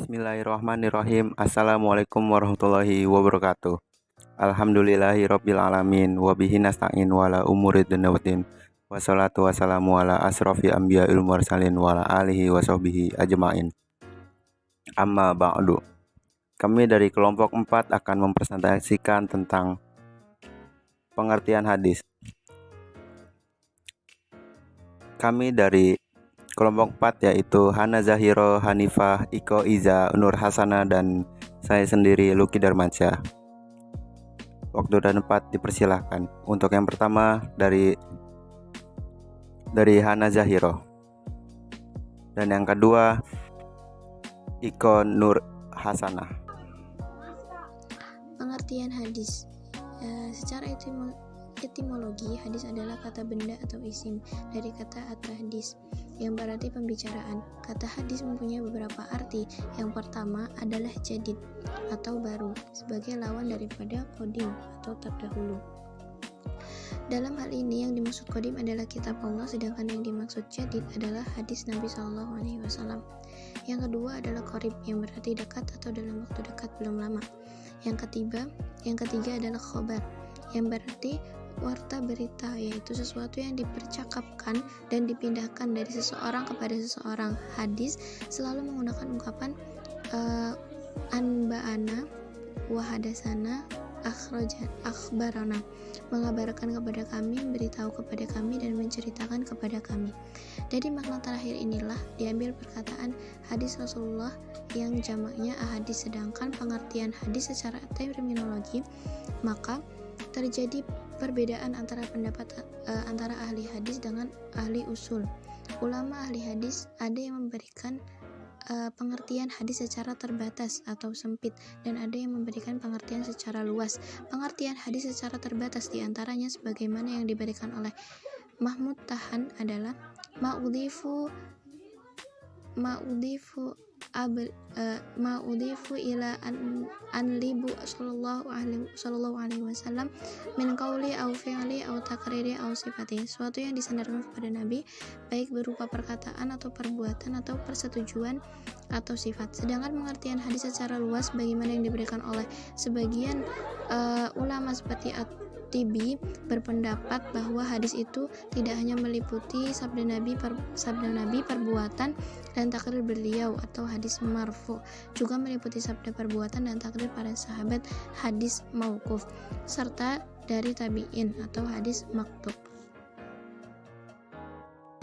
Bismillahirrahmanirrahim. Assalamualaikum warahmatullahi wabarakatuh. Alhamdulillahirabbil alamin wa bihi nasta'in wala umuri dunya waddin. Wassalatu wassalamu ala asrofil anbiya'il mursalin wa ala alihi wa sahbihi ajmain. Amma ba'du. Kami dari kelompok 4 akan mempresentasikan tentang pengertian hadis. Kami dari kelompok 4 yaitu Hana Zahiro, Hanifah, Iko Iza, Nur Hasana, dan saya sendiri Luki Darmansyah. Waktu dan tempat dipersilahkan. Untuk yang pertama dari Hana Zahiro, dan yang kedua Iko Nur Hasana. Pengertian hadis. Secara etimologi, hadis adalah kata benda atau isim dari kata at-tahdits yang berarti pembicaraan. Kata hadis mempunyai beberapa arti. Yang pertama adalah jadid atau baru, sebagai lawan daripada qadim atau terdahulu. Dalam hal ini yang dimaksud qadim adalah kitab Allah, sedangkan yang dimaksud jadid adalah hadis Nabi SAW. Yang kedua adalah qarib, yang berarti dekat atau dalam waktu dekat, belum lama. Yang ketiga adalah khobar, yang berarti warta berita, yaitu sesuatu yang dipercakapkan dan dipindahkan dari seseorang kepada seseorang. Hadis selalu menggunakan ungkapan anba'ana, wahadasana, akhbarana, mengabarkan kepada kami, memberitahu kepada kami, dan menceritakan kepada kami. Dari makna terakhir inilah diambil perkataan hadis Rasulullah yang jamaknya ahadis. Sedangkan pengertian hadis secara terminologi, maka terjadi perbedaan antara pendapat antara ahli hadis dengan ahli usul. Ulama ahli hadis ada yang memberikan pengertian hadis secara terbatas atau sempit, dan ada yang memberikan pengertian secara luas. Pengertian hadis secara terbatas diantaranya sebagaimana yang diberikan oleh Mahmud Tahan adalah ma'udhifu ila anlibu sallallahu alaihi wasallam min qauli au fi'li au takriri au sifati, suatu yang disandarkan kepada Nabi baik berupa perkataan atau perbuatan atau persetujuan atau sifat. Sedangkan pengertian hadis secara luas bagaimana yang diberikan oleh sebagian ulama seperti At-Tibi berpendapat bahwa hadis itu tidak hanya meliputi sabda Nabi, perbuatan dan takrir beliau atau hadis marfu, juga meliputi sabda, perbuatan dan takrir para sahabat, hadis mauquf, serta dari tabi'in atau hadis maktub.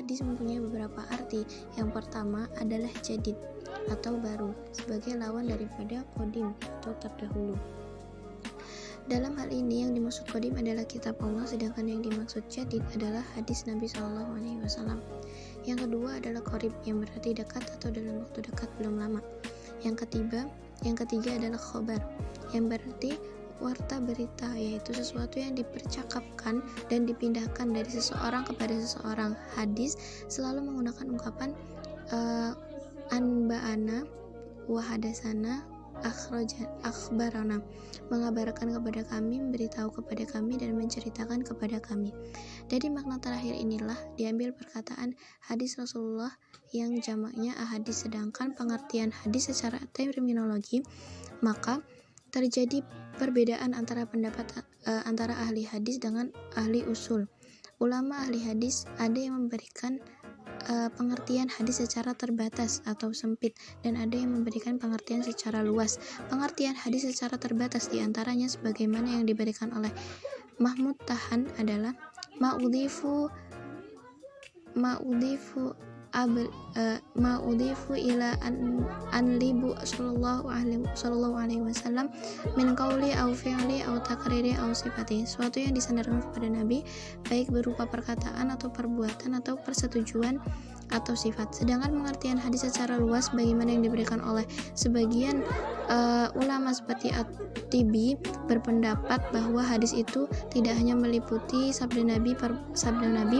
Hadis mempunyai beberapa arti. Yang pertama adalah jadid atau baru, sebagai lawan daripada qadim atau terdahulu. Dalam hal ini yang dimaksud qadim adalah kitab Allah, sedangkan yang dimaksud jadid adalah hadis Nabi SAW. Yang kedua adalah qarib, yang berarti dekat atau dalam waktu dekat, belum lama. Yang ketiga adalah khobar, yang berarti warta berita, yaitu sesuatu yang dipercakapkan dan dipindahkan dari seseorang kepada seseorang. Hadis selalu menggunakan ungkapan anba'ana, wahadasana, akhbarana, mengabarkan kepada kami, memberitahu kepada kami, dan menceritakan kepada kami. Dari makna terakhir inilah diambil perkataan hadis Rasulullah yang jamaknya ahadis. Sedangkan pengertian hadis secara terminologi, maka terjadi perbedaan antara pendapat antara ahli hadis dengan ahli usul. Ulama ahli hadis ada yang memberikan pengertian hadis secara terbatas atau sempit, dan ada yang memberikan pengertian secara luas. Pengertian hadis secara terbatas diantaranya sebagaimana yang diberikan oleh Mahmud Tahan adalah ma'udhifu ila anlibu sallallahu alaihi wasallam min qauli au fi'li au takriri au sifati, suatu yang disandarkan kepada Nabi baik berupa perkataan atau perbuatan atau persetujuan atau sifat. Sedangkan pengertian hadis secara luas bagaimana yang diberikan oleh sebagian ulama seperti At-Tibi berpendapat bahwa hadis itu tidak hanya meliputi sabda Nabi,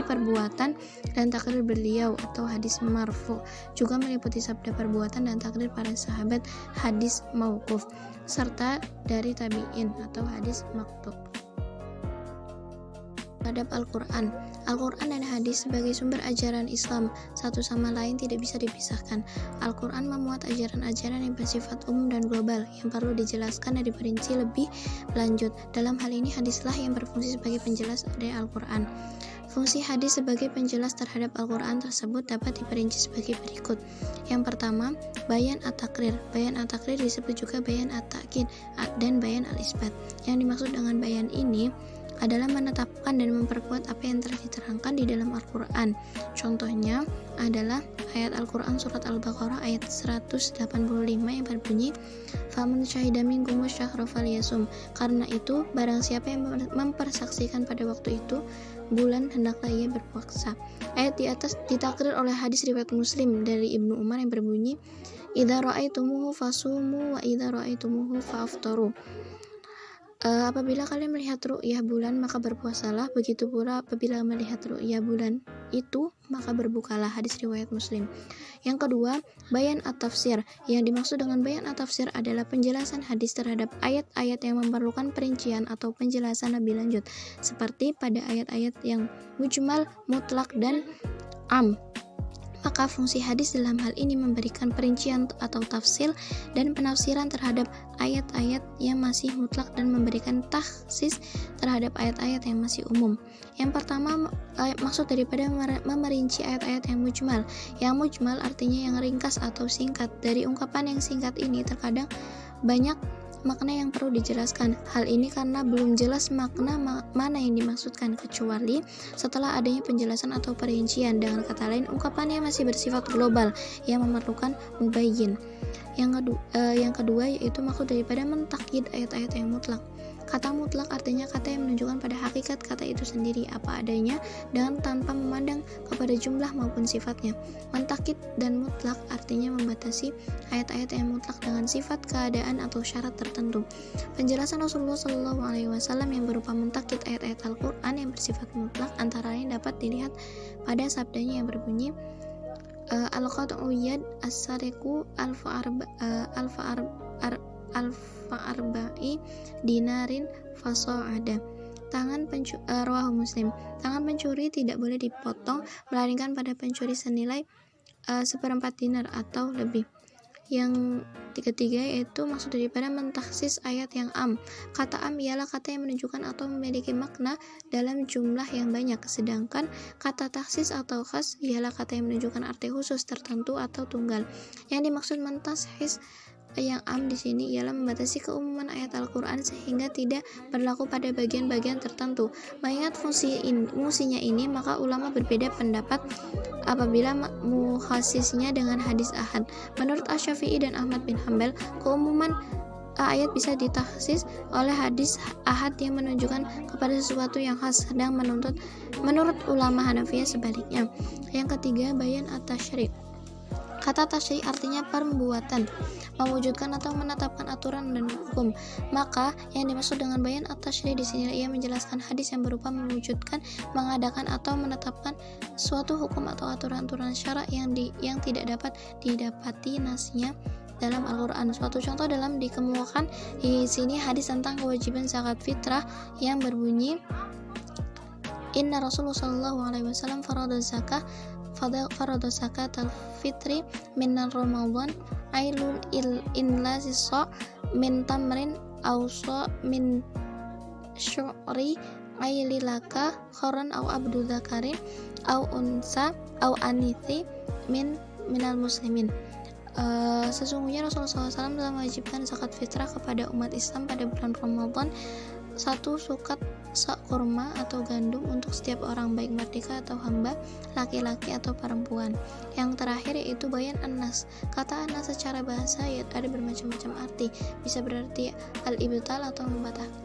perbuatan dan takrir beliau atau hadis marfu, juga meliputi sabda, perbuatan dan takrir para sahabat, hadis mauquf, serta dari tabi'in atau hadis maktub. Terhadap Al-Quran, Al-Quran dan hadis sebagai sumber ajaran Islam satu sama lain tidak bisa dipisahkan. Al-Quran memuat ajaran-ajaran yang bersifat umum dan global yang perlu dijelaskan dan diperinci lebih lanjut. Dalam hal ini hadislah yang berfungsi sebagai penjelas dari Al-Quran. Fungsi hadis sebagai penjelas terhadap Al-Quran tersebut dapat diperinci sebagai berikut. Yang pertama, bayan at-takrir. Bayan at-takrir disebut juga bayan at-ta'kid dan bayan al-isbat. Yang dimaksud dengan bayan ini adalah menetapkan dan memperkuat apa yang telah diterangkan di dalam Al-Quran. Contohnya adalah ayat Al-Quran surat Al-Baqarah ayat 185 yang berbunyi faman syahida minkum syahra falyasum. Karena itu barang siapa yang mempersaksikan pada waktu itu bulan, hendaklah ia berpuasa. Ayat di atas ditakrir oleh hadis riwayat Muslim dari Ibnu Umar yang berbunyi idza ra'aitumuhu fasumu wa idza ra'aitumuhu fa'aftaru. Apabila kalian melihat ru'yah bulan maka berpuasalah, begitu pula apabila melihat ru'yah bulan itu maka berbukalah. Hadis riwayat Muslim. Yang kedua, bayan at-tafsir. Yang dimaksud dengan bayan at-tafsir adalah penjelasan hadis terhadap ayat-ayat yang memerlukan perincian atau penjelasan lebih lanjut, seperti pada ayat-ayat yang mujmal, mutlak, dan am. Maka fungsi hadis dalam hal ini memberikan perincian atau tafsir dan penafsiran terhadap ayat-ayat yang masih mutlak dan memberikan takhsis terhadap ayat-ayat yang masih umum. Yang pertama, maksud daripada memerinci ayat-ayat yang mujmal. Yang mujmal artinya yang ringkas atau singkat. Dari ungkapan yang singkat ini terkadang banyak makna yang perlu dijelaskan. Hal ini karena belum jelas makna mana yang dimaksudkan, kecuali setelah adanya penjelasan atau perincian. Dengan kata lain, ungkapannya masih bersifat global yang memerlukan mubayyin. Yang kedua yaitu maksud daripada mentakyid ayat-ayat yang mutlak. Kata mutlak artinya kata yang menunjukkan pada hakikat kata itu sendiri apa adanya dan tanpa memandang kepada jumlah maupun sifatnya. Mentakyid dan mutlak artinya membatasi ayat-ayat yang mutlak dengan sifat, keadaan, atau syarat tertentu. Penjelasan Rasulullah SAW yang berupa mentakyid ayat-ayat Al-Quran yang bersifat mutlak antara lain dapat dilihat pada sabdanya yang berbunyi al-qat'u yad as-sariqu alfa-arba'i dinarin fasa'ada. Rawahu Muslim. Tangan pencuri tidak boleh dipotong melainkan pada pencuri senilai 1/4 dinar atau lebih. Yang ketiga yaitu maksud daripada mentaksis ayat yang am. Kata am ialah kata yang menunjukkan atau memiliki makna dalam jumlah yang banyak, sedangkan kata taksis atau khas ialah kata yang menunjukkan arti khusus tertentu atau tunggal. Yang dimaksud mentaksis yang am di sini ialah membatasi keumuman ayat Al-Quran sehingga tidak berlaku pada bagian-bagian tertentu. Mengingat fungsinya ini, maka ulama berbeda pendapat apabila mukhasisnya dengan hadis ahad. Menurut Asy-Syafi'i dan Ahmad bin Hanbal, keumuman ayat bisa ditaksis oleh hadis ahad yang menunjukkan kepada sesuatu yang khas, sedang menurut ulama Hanafiyah sebaliknya. Yang ketiga, bayan at-tasyri'. Kata tasyri' artinya perbuatan, mewujudkan atau menetapkan aturan dan hukum. Maka yang dimaksud dengan bayan at-tasyri' di sini ia menjelaskan hadis yang berupa mewujudkan, mengadakan atau menetapkan suatu hukum atau aturan-aturan syara' yang tidak dapat didapati nasnya dalam Al-Quran. Suatu contoh dalam dikemukakan di sini hadis tentang kewajiban zakat fitrah yang berbunyi Inna Rasulullah SAW farada zakat al-fitri minan Ramadan ailul inlasisa min tamrin awsa min syu'ri aililaka khoran au abdu dzakarin au unsa au anithi minal muslimin. Sesungguhnya Rasulullah SAW telah mewajibkan zakat fitrah kepada umat Islam pada bulan Ramadan 1 sukat kurma atau gandum untuk setiap orang, baik merdeka atau hamba, laki-laki atau perempuan. Yang terakhir yaitu bayan an-nas. Kata an-nas secara bahasa ada bermacam-macam arti. Bisa berarti al-ibtal atau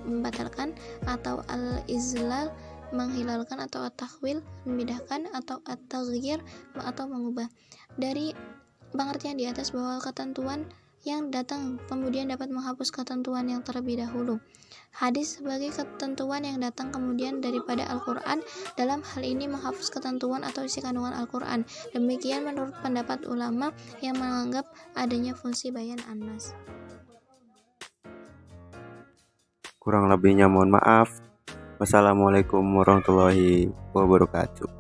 membatalkan, atau al-izlal menghilalkan, atau at-takhwil memindahkan, atau at-taghyir atau mengubah. Dari pengertian di atas bahwa ketentuan yang datang kemudian dapat menghapus ketentuan yang terlebih dahulu. Hadis sebagai ketentuan yang datang kemudian daripada Al-Quran, dalam hal ini menghapus ketentuan atau isi kandungan Al-Quran. Demikian menurut pendapat ulama yang menganggap adanya fungsi bayan an-nas. Kurang lebihnya mohon maaf. Wassalamualaikum warahmatullahi wabarakatuh.